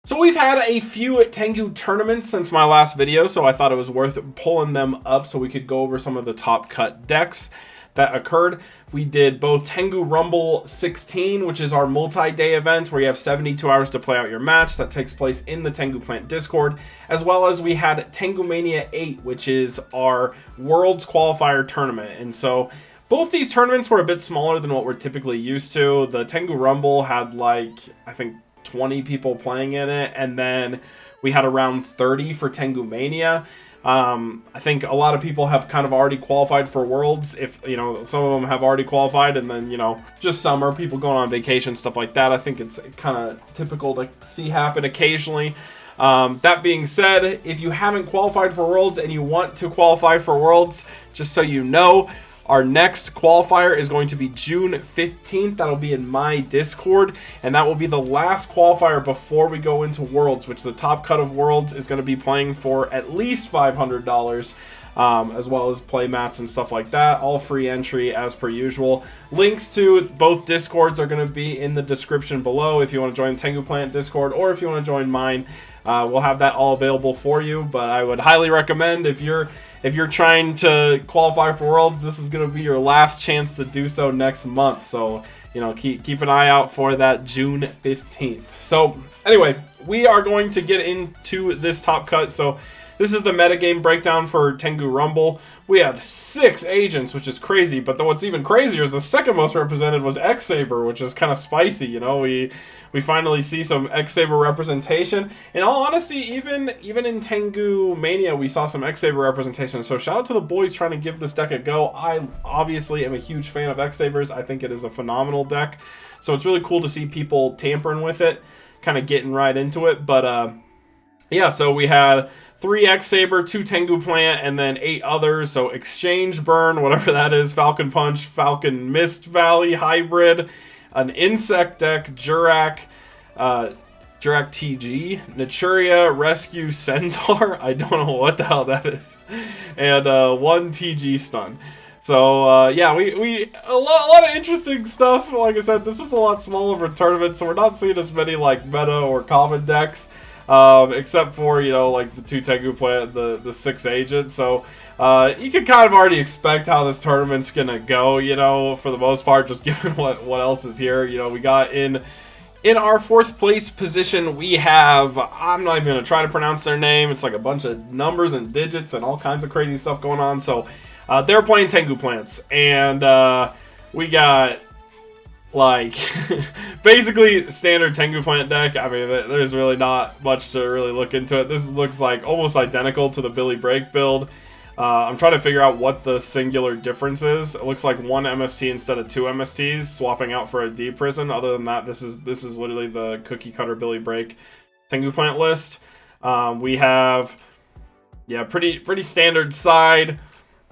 So we've had a few Tangu tournaments since my last video, so I thought it was worth pulling them up so we could go over some of the top cut decks that occurred. We did both Tangu Rumble 16, which is our multi-day event where you have 72 hours to play out your match. That takes place in the Tangu Plant Discord, as well as we had Tangu Mania 8, which is our Worlds Qualifier tournament. And so both these tournaments were a bit smaller than what we're typically used to. The Tangu Rumble had like, I think, 20 people playing in it, and then we had around 30 for Tangu Mania. I think a lot of people have kind of already qualified for Worlds. If, you know, some of them have already qualified, and then, you know, just summer, people going on vacation, stuff like that. I think it's kind of typical to see happen occasionally. That being said, if you haven't qualified for Worlds and you want to qualify for Worlds, just so you know, our next qualifier is going to be June 15th. That'll be in my Discord, and that will be the last qualifier before we go into Worlds, which the top cut of Worlds is going to be playing for at least $500, as well as play mats and stuff like that. All free entry as per usual. Links to both Discords are going to be in the description below if you want to join Tangu Plant Discord or if you want to join mine. We'll have that all available for you, but I would highly recommend if you're trying to qualify for Worlds, this is going to be your last chance to do so next month. So, you know, keep an eye out for that June 15th. So, anyway, we are going to get into this top cut. So, this is the metagame breakdown for Tangu Rumble. We had 6 agents, which is crazy, but what's even crazier is the second most represented was X-Saber, which is kind of spicy, you know. We finally see some X-Saber representation. In all honesty, even in Tangu Mania, we saw some X-Saber representation. So shout out to the boys trying to give this deck a go. I obviously am a huge fan of X-Sabers. I think it is a phenomenal deck. So it's really cool to see people tampering with it, kind of getting right into it. But yeah, so we had 3 X-Saber, 2 Tangu Plant, and then 8 others. So Exchange Burn, whatever that is, Falcon Punch, Falcon Mist Valley Hybrid, an Insect deck, Jurak TG, Naturia, Rescue Centaur, I don't know what the hell that is, and 1 TG Stun. So, yeah, we a lot of interesting stuff. Like I said, this was a lot smaller of a tournament, so we're not seeing as many, like, meta or common decks. Except for, you know, like the 2 Tangu Plant, the 6 agents. So you can kind of already expect how this tournament's gonna go, you know, for the most part, just given what else is here. You know, we got in our 4th place position, we have, I'm not even gonna try to pronounce their name. It's like a bunch of numbers and digits and all kinds of crazy stuff going on. So they're playing Tangu Plants, and we got, like, basically standard Tangu Plant deck. I mean, there's really not much to really look into it. This looks like almost identical to the Billy Break build. I'm trying to figure out what the singular difference is. It looks like 1 MST instead of 2 MSTs, swapping out for a D Prison. Other than that, this is literally the cookie cutter Billy Break Tangu Plant list. We have, yeah, pretty standard side.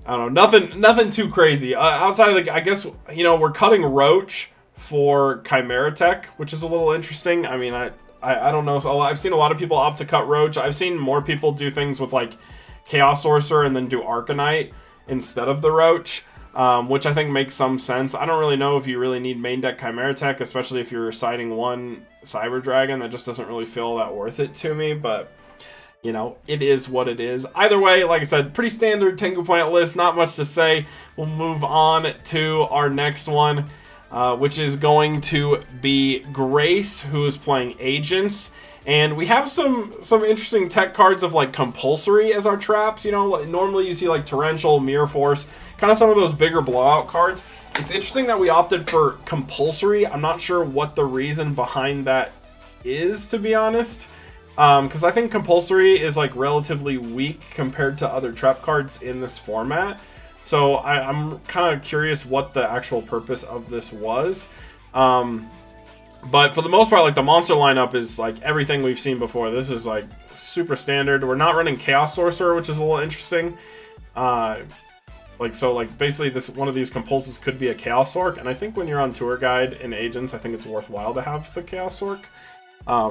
I don't know, nothing too crazy. Outside of, I guess, you know, we're cutting Roach for Chimera Tech, which is a little interesting. I mean, I don't know. So I've seen a lot of people opt to cut Roach. I've seen more people do things with, like, Chaos Sorcerer and then do Arcanite instead of the Roach, which I think makes some sense. I don't really know if you really need main deck Chimera Tech, especially if you're siding 1 Cyber Dragon. That just doesn't really feel that worth it to me, but, you know, it is what it is. Either way, like I said, pretty standard Tangu Plant list. Not much to say. We'll move on to our next one, which is going to be Grace, who is playing Agents. And we have some interesting tech cards of, like, Compulsory as our traps. You know, like, normally you see, like, Torrential, Mirror Force, kind of some of those bigger blowout cards. It's interesting that we opted for Compulsory. I'm not sure what the reason behind that is, to be honest. Because I think Compulsory is, like, relatively weak compared to other trap cards in this format. So I'm kind of curious what the actual purpose of this was. But for the most part, like, the monster lineup is, like, everything we've seen before. This is, like, super standard. We're not running Chaos Sorcerer, which is a little interesting. Basically, one of these Compulses could be a Chaos Orc. And I think when you're on Tour Guide in Agents, I think it's worthwhile to have the Chaos Orc.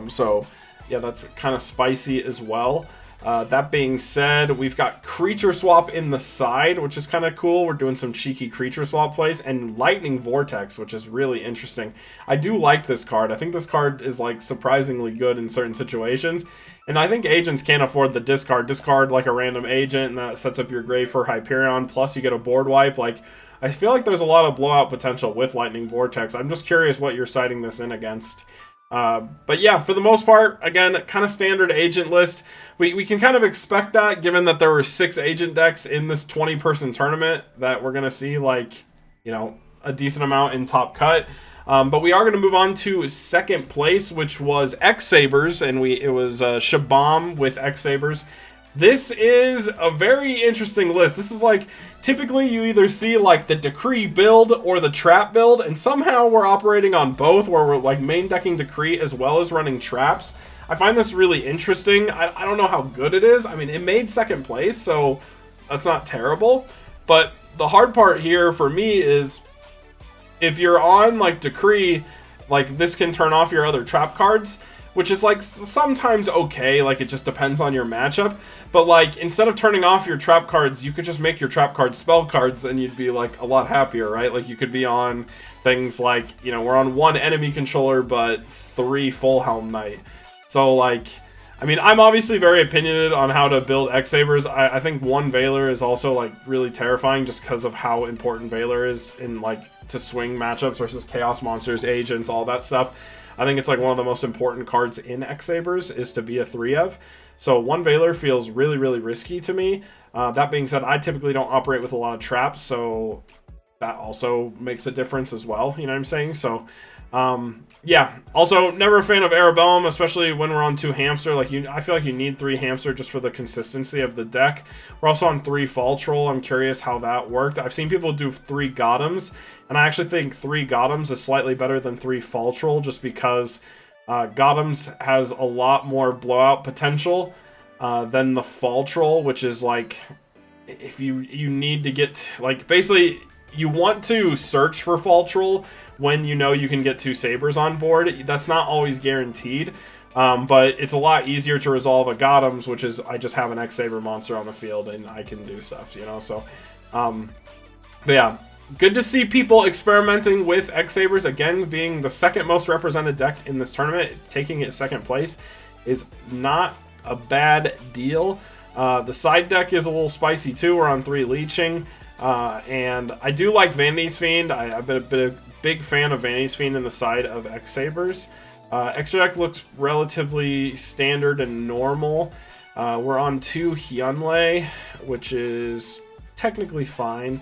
So, yeah, that's kind of spicy as well. That being said, we've got Creature Swap in the side, which is kind of cool. We're doing some cheeky Creature Swap plays, and Lightning Vortex, which is really interesting. I do like this card. I think this card is like surprisingly good in certain situations, and I think agents can't afford the discard. Discard like a random agent, and that sets up your grave for Hyperion, plus you get a board wipe. Like, I feel like there's a lot of blowout potential with Lightning Vortex. I'm just curious what you're citing this in against. But yeah, for the most part, again, kind of standard agent list. We can kind of expect that, given that there were 6 agent decks in this 20-person tournament, that we're going to see, like, you know, a decent amount in top cut. But we are going to move on to second place, which was X-Sabers, and it was Shabam with X-Sabers. This is a very interesting list. This is like, typically you either see like the Decree build or the Trap build, and somehow we're operating on both, where we're like main decking Decree as well as running traps. I find this really interesting. I don't know how good it is. I mean, it made second place, so that's not terrible. But the hard part here for me is, if you're on like Decree, like this can turn off your other trap cards, which is like sometimes okay, like it just depends on your matchup. But like, instead of turning off your trap cards, you could just make your trap cards spell cards, and you'd be like a lot happier, right? Like, you could be on things like, you know, we're on 1 enemy controller but 3 Full Helm Knight. So like, I mean, I'm obviously very opinionated on how to build X-Sabers. I think 1 Valor is also like really terrifying, just because of how important Valor is in like to swing matchups versus Chaos Monsters, agents, all that stuff. I think it's like one of the most important cards in X-Sabers is to be a 3-of. So 1 Valor feels really, really risky to me. That being said, I typically don't operate with a lot of traps, so that also makes a difference as well. You know what I'm saying? So, yeah. Also, never a fan of Arabellum, especially when we're on 2 Hamster. Like, I feel like you need 3 Hamster just for the consistency of the deck. We're also on 3 Fall Troll. I'm curious how that worked. I've seen people do 3 Gothams, and I actually think 3 Gothams is slightly better than 3 Fall Troll, just because Gothams has a lot more blowout potential than the Fall Troll, which is like, if you need to get, like, basically you want to search for Fall Troll when you know you can get 2 Sabers on board. That's not always guaranteed, but it's a lot easier to resolve a Gothams, which is, I just have an X-Saber monster on the field and I can do stuff, you know. So but yeah, good to see people experimenting with X-Sabers. Again, being the 2nd most represented deck in this tournament, taking it 2nd place is not a bad deal. The side deck is a little spicy too. We're on 3 Leeching, and I do like Vanity's Fiend. I've been a big fan of Vanity's Fiend in the side of X-Sabers. Extra deck looks relatively standard and normal. We're on 2 Hyunlei, which is technically fine.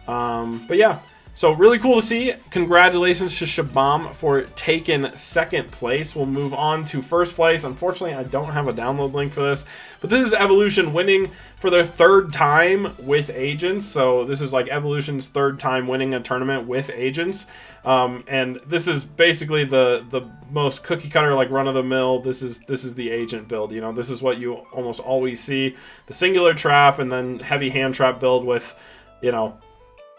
But yeah, so really cool to see. Congratulations to Shabam for taking 2nd place. We'll move on to 1st place. Unfortunately, I don't have a download link for this, but this is Evolution winning for their 3rd time with agents. So this is like Evolution's 3rd time winning a tournament with agents. And this is basically the most cookie cutter, like run of the mill. This is the agent build. You know, this is what you almost always see: the singular trap and then heavy hand trap build with, you know,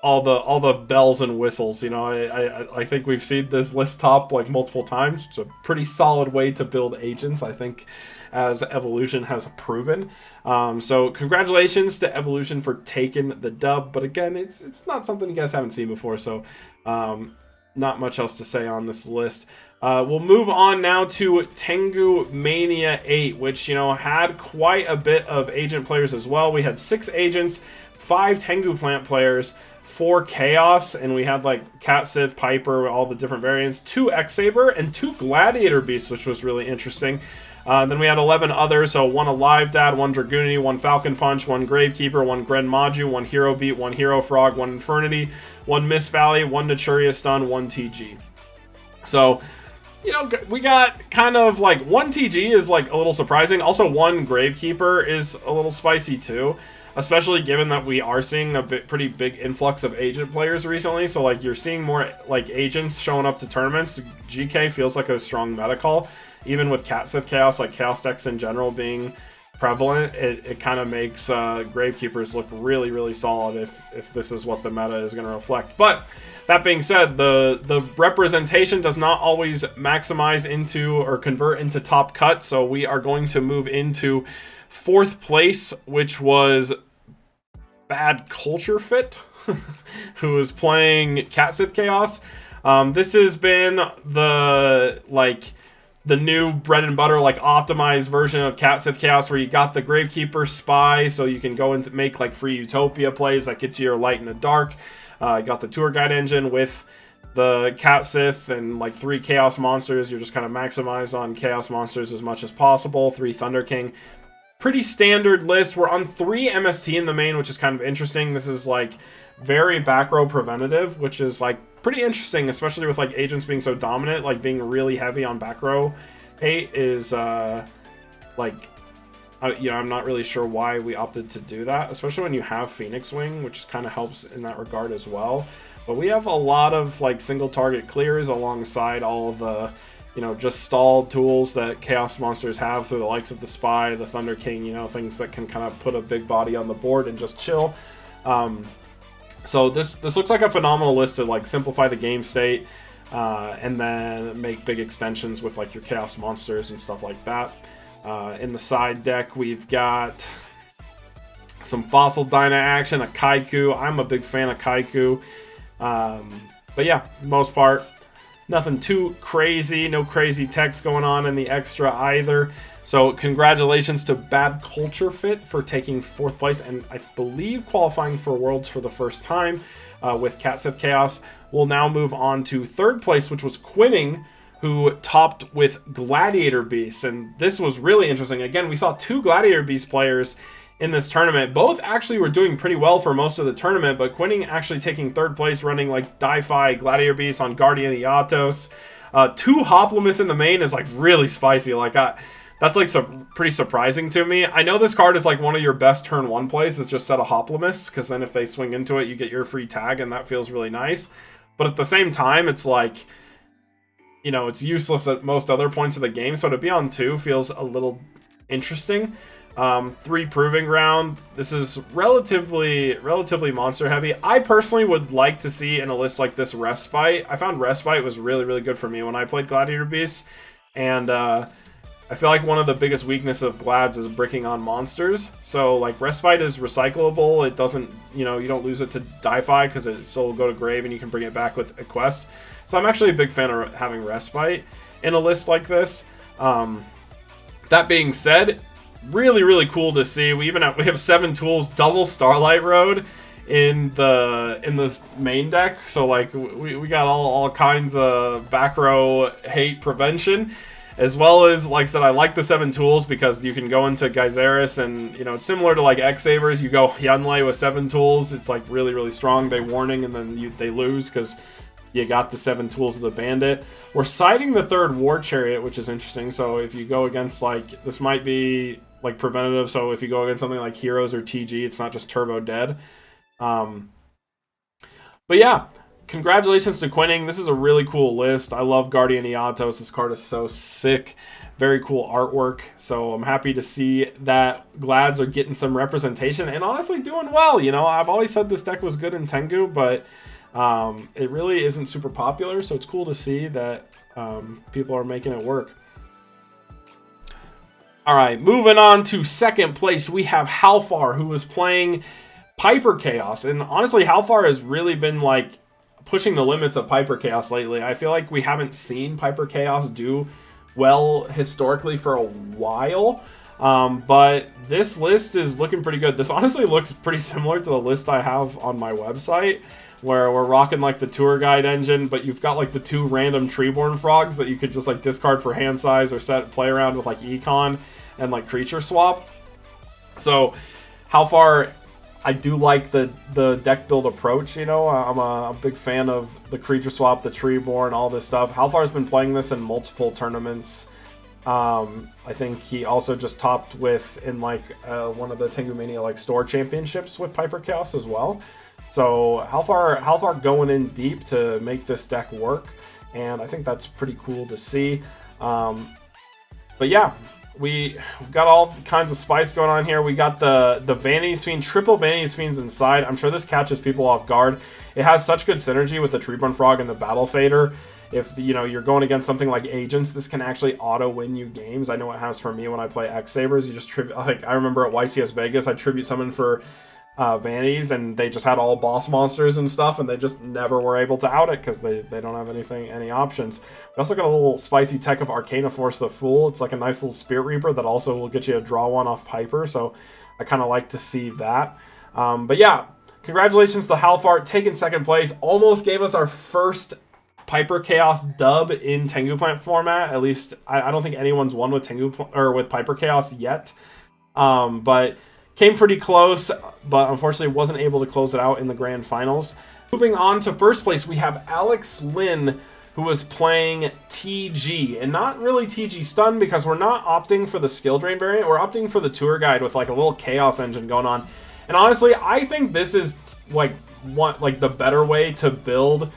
all the bells and whistles. You know, I think we've seen this list top like multiple times. It's a pretty solid way to build agents, I think, as Evolution has proven. So congratulations to Evolution for taking the dub. But again, it's not something you guys haven't seen before, so not much else to say on this list. We'll move on now to Tangu Mania 8, which, you know, had quite a bit of agent players as well. We had 6 agents, 5 Tengu plant players, 4 Chaos, and we had like Cat Sith, Piper, all the different variants, 2 X-Saber, and 2 Gladiator Beasts, which was really interesting. Then we had 11 others, so 1 Alive Dad, 1 Dragoonity, 1 Falcon Punch, 1 Gravekeeper, 1 Gren Maju, 1 Hero Beat, 1 Hero Frog, 1 Infernity, 1 Mist Valley, 1 Naturia Stun, 1 TG. So, you know, we got kind of like 1 TG is like a little surprising. Also, 1 Gravekeeper is a little spicy too, especially given that we are seeing a pretty big influx of agent players recently. So like, you're seeing more like agents showing up to tournaments. GK feels like a strong meta call, even with Cat Sith Chaos, like Chaos decks in general being prevalent. It kind of makes Gravekeepers look really, really solid if this is what the meta is going to reflect. But that being said, the representation does not always maximize into or convert into top cut, so we are going to move into 4th place, which was Bad Culture Fit, who was playing Cat Sith Chaos. This has been the new bread and butter, like optimized version of Cat Sith Chaos, where you got the Gravekeeper Spy, so you can go and make like free Utopia plays that gets you your light in the dark. You got the Tour Guide engine with the Cat Sith and like 3 Chaos Monsters. You're just kind of maximize on Chaos Monsters as much as possible. 3 Thunder King. Pretty standard list. We're on 3 MST in the main, which is kind of interesting. This is like very back row preventative, which is like pretty interesting, especially with like agents being so dominant. Like being really heavy on back row hate is I'm not really sure why we opted to do that, especially when you have Phoenix Wing, which kind of helps in that regard as well. But we have a lot of like single target clears alongside all of the, just stalled tools that Chaos Monsters have through the likes of the Spy, the Thunder King, things that can kind of put a big body on the board and just chill. So this looks like a phenomenal list to like simplify the game state and then make big extensions with like your Chaos Monsters and stuff like that. In the side deck, we've got some Fossil Dyna action, a Kaiku. I'm a big fan of Kaiku. But yeah, most part, nothing too crazy. No crazy text going on in the extra either. So congratulations to Bad Culture Fit for taking 4th place and I believe qualifying for Worlds for the first time with Cat Sith Chaos. We'll now move on to 3rd place, which was Quinning, who topped with Gladiator Beasts. And this was really interesting. Again, we saw 2 Gladiator Beast players in this tournament. Both actually were doing pretty well for most of the tournament, but Quinning actually taking 3rd place, running like Di-Fi Gladiator Beasts on Guardian Iatos. 2 Hoplimus in the main is like really spicy. Like that's like pretty surprising to me. I know this card is like one of your best turn 1 plays, is just set a Hoplimus, because then if they swing into it, you get your free tag, and that feels really nice. But at the same time, it's like, it's useless at most other points of the game, so to be on 2 feels a little interesting. 3 Proving Ground. This is relatively monster heavy. I personally would like to see in a list like this Respite. I found Respite was really, really good for me when I played Gladiator Beasts, and I feel like one of the biggest weaknesses of Glads is bricking on monsters. So like Respite is recyclable. It doesn't, you don't lose it to Di-Fi because it still will go to grave and you can bring it back with a quest. So I'm actually a big fan of having Respite in a list like this. That being said, really, really cool to see. We have 7 tools, double Starlight Road in this main deck. So like we got all kinds of back row hate prevention, as well as, like I said, I like the 7 tools because you can go into Geyseris and it's similar to like X-Sabers. You go Hyunlei with 7 tools. It's like really, really strong. They warning and then they lose because you got the 7 tools of the Bandit. We're siding the 3rd War Chariot, which is interesting. So if you go against like, this might be like preventative. So if you go against something like Heroes or TG, it's not just Turbo Dead. But yeah, congratulations to Quinning. This is a really cool list. I love Guardian Iatos. This card is so sick. Very cool artwork. So I'm happy to see that Glads are getting some representation and honestly doing well. I've always said this deck was good in Tengu, but it really isn't super popular. So it's cool to see that people are making it work. All right, moving on to 2nd place, we have Halfar, who was playing Piper Chaos. And honestly, Halfar has really been like pushing the limits of Piper Chaos lately. I feel like we haven't seen Piper Chaos do well historically for a while. But this list is looking pretty good. This honestly looks pretty similar to the list I have on my website, where we're rocking like the Tour Guide engine, but you've got like the 2 random Treeborn Frogs that you could just like discard for hand size or play around with like Econ and like creature swap. So how far I do like the deck build approach, I'm a big fan of the creature swap, the Treeborn, all this stuff. Halfar's been playing this in multiple tournaments. I think he also just topped with in like one of the Tangu Mania like store championships with Piper Chaos as well. So Halfar going in deep to make this deck work, and I think that's pretty cool to see. But yeah, we got all kinds of spice going on here. We got the Vanity Fiend, triple Vanity Fiends inside. I'm sure this catches people off guard. It has such good synergy with the Treeborn Frog and the Battle Fader. if you know you're going against something like agents, this can actually auto win you games. I know it has for me when I play X Sabers. You just tribute, like I remember at YCS Vegas, I tribute summon for Vanities, and they just had all boss monsters and stuff, and they just never were able to out it because they don't have any options. We also got a little spicy tech of Arcana Force the Fool. It's like a nice little Spirit Reaper that also will get you a draw one off Piper, so I kind of like to see that. But yeah, congratulations to Halfart taking second place. Almost gave us our first Piper Chaos dub in Tengu Plant format. At least I don't think anyone's won with with Piper Chaos yet. But came pretty close, but unfortunately wasn't able to close it out in the grand finals. Moving on to first place, we have Alex Lin, who was playing TG, and not really TG Stun because we're not opting for the skill drain variant. We're opting for the tour guide with like a little chaos engine going on. And honestly, I think this is like the better way to build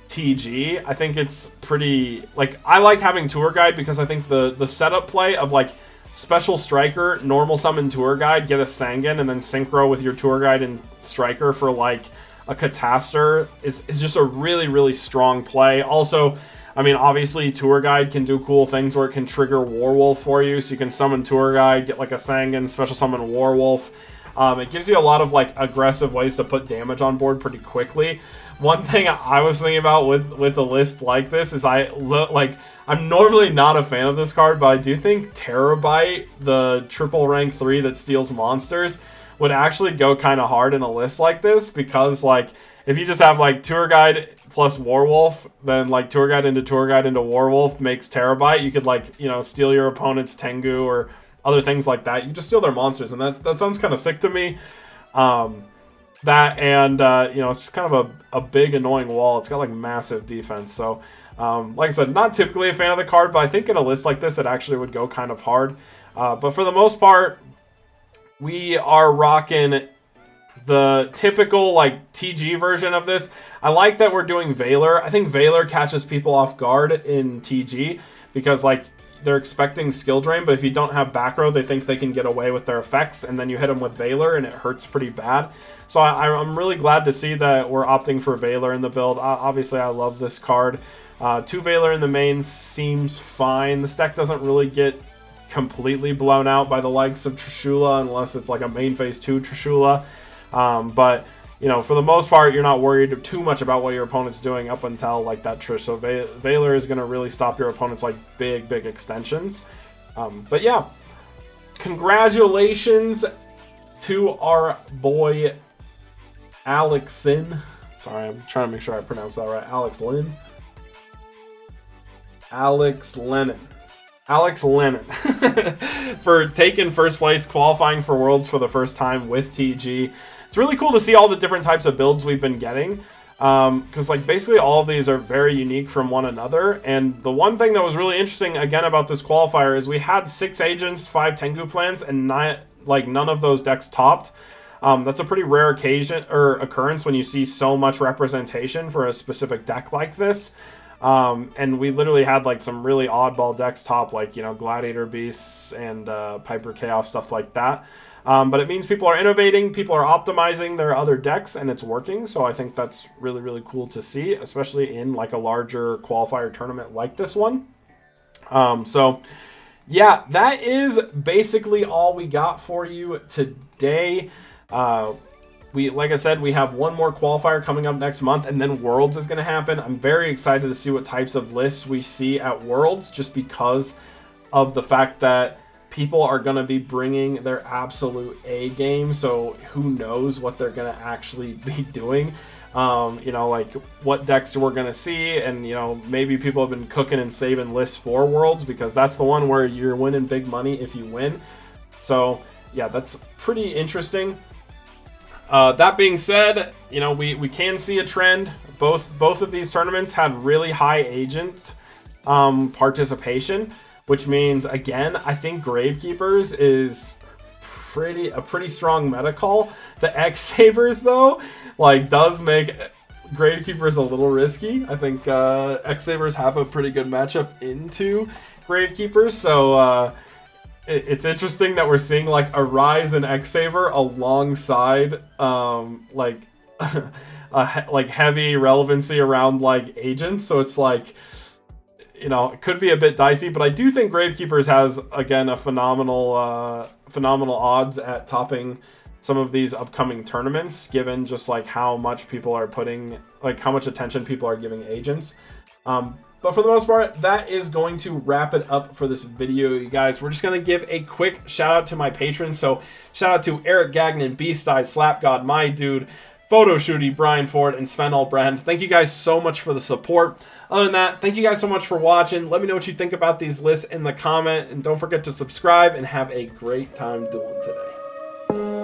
TG. I think it's pretty, like, I like having tour guide because I think the setup play of like Special Striker, normal summon tour guide, get a Sangan, and then synchro with your tour guide and striker for like a Catastor is just a really, really strong play. Also, I mean, obviously tour guide can do cool things where it can trigger Warwolf for you, so you can summon tour guide, get like a Sangan, special summon Warwolf. It gives you a lot of like aggressive ways to put damage on board pretty quickly. One thing I was thinking about with a list like this is I'm normally not a fan of this card, but I do think Terabyte, the triple rank 3 that steals monsters, would actually go kind of hard in a list like this, because like if you just have like tour guide plus Warwolf, then like tour guide into Warwolf makes Terabyte. You could like, you know, steal your opponent's Tengu or other things like that. You just steal their monsters, and that sounds kind of sick to me. That and you know, it's just kind of a big annoying wall. It's got like massive defense, so like I said, not typically a fan of the card, but I think in a list like this it actually would go kind of hard. But for the most part, we are rocking the typical like TG version of this. I like that we're doing Valor. I think Valor catches people off guard in TG because like they're expecting skill drain, but if you don't have back row, they think they can get away with their effects, and then you hit them with Valor and it hurts pretty bad. So I'm really glad to see that we're opting for Valor in the build. Obviously, I love this card. 2 Valor in the main seems fine. This deck doesn't really get completely blown out by the likes of Trishula unless it's like a main phase 2 Trishula. But you know, for the most part, you're not worried too much about what your opponent's doing up until like that Trish. So Valor is going to really stop your opponent's like big extensions. But yeah, congratulations to our boy Alex Lin. Sorry, I'm trying to make sure I pronounce that right. Alex Lin. Alex Lennon for taking first place, qualifying for Worlds for the first time with TG. It's really cool to see all the different types of builds we've been getting, because like basically all of these are very unique from one another. And the one thing that was really interesting again about this qualifier is we had 6 agents, 5 Tengu plans, and none of those decks topped. That's a pretty rare occasion or occurrence when you see so much representation for a specific deck like this. And we literally had like some really oddball decks top, like, you know, Gladiator Beasts and Piper Chaos, stuff like that. But it means people are innovating, people are optimizing their other decks, and it's working. So I think that's really, really cool to see, especially in like a larger qualifier tournament like this one. So yeah, that is basically all we got for you today. Like I said, we have one more qualifier coming up next month, and then Worlds is going to happen. I'm very excited to see what types of lists we see at Worlds, just because of the fact that people are going to be bringing their absolute A game, so who knows what they're going to actually be doing. You know, like what decks we're going to see, and, you know, maybe people have been cooking and saving lists for Worlds, because that's the one where you're winning big money if you win. So, yeah, that's pretty interesting. That being said, you know, we can see a trend. Both of these tournaments had really high agent participation, which means, again, I think Gravekeepers is a pretty strong meta call. The X-Sabers, though, like, does make Gravekeepers a little risky. I think X-Sabers have a pretty good matchup into Gravekeepers, so it's interesting that we're seeing like a rise in X-Saber alongside like like heavy relevancy around like agents, so it's like, you know, it could be a bit dicey, but I do think Gravekeepers has, again, a phenomenal odds at topping some of these upcoming tournaments, given just like how much people are putting, like how much attention people are giving agents. But for the most part, that is going to wrap it up for this video, you guys. We're just going to give a quick shout out to my patrons. So shout out to Eric Gagnon, Beast Eye, Slap God, My Dude, Photo Shooty, Brian Ford, and Sven Albrand. Thank you guys so much for the support. Other than that, thank you guys so much for watching. Let me know what you think about these lists in the comment, and don't forget to subscribe, and have a great time doing today.